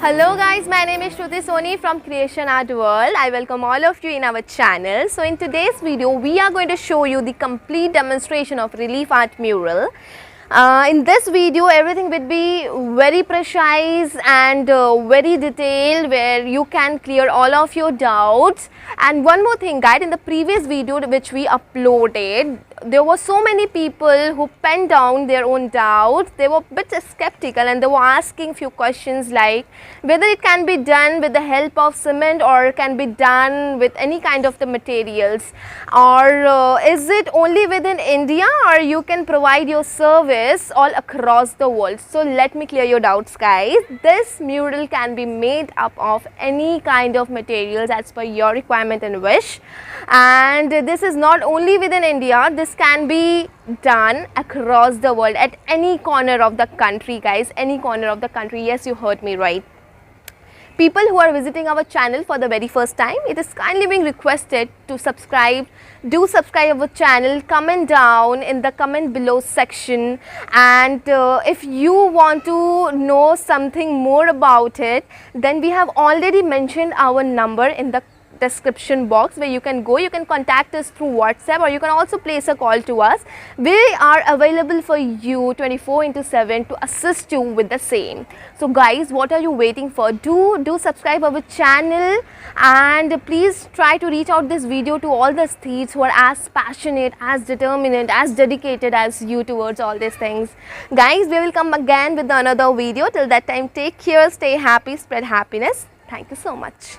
Hello guys, my name is Shivshrusthi from Creation Art World. I welcome all of you in our channel. So in today's video, we are going to show you the complete demonstration of relief art mural. In this video, everything will be very precise and very detailed, where you can clear all of your doubts. And one more thing guys, in the previous video which we uploaded, there were so many people who penned down their own doubts. They were a bit skeptical and they were asking few questions like whether it can be done with the help of cement or can be done with any kind of the materials, or is it only within India, or you can provide your service all across the world. So let me clear your doubts guys. This mural can be made up of any kind of materials as per your requirement and wish, and this is not only within India, this can be done across the world at any corner of the country guys, any corner of the country. Yes, you heard me right. People who are visiting our channel for the very first time, it is kindly being requested to subscribe. Do subscribe our channel, comment down in the comment below section, and if you want to know something more about it, then we have already mentioned our number in the description box, where you can go, you can contact us through WhatsApp, or you can also place a call to us. We are available for you 24/7 to assist you with the same. So guys, what are you waiting for? Do subscribe our channel, and please try to reach out this video to all the aesthetes who are as passionate, as determined, as dedicated as you towards all these things. Guys, we will come again with another video. Till that time, take care, stay happy, spread happiness. Thank you so much.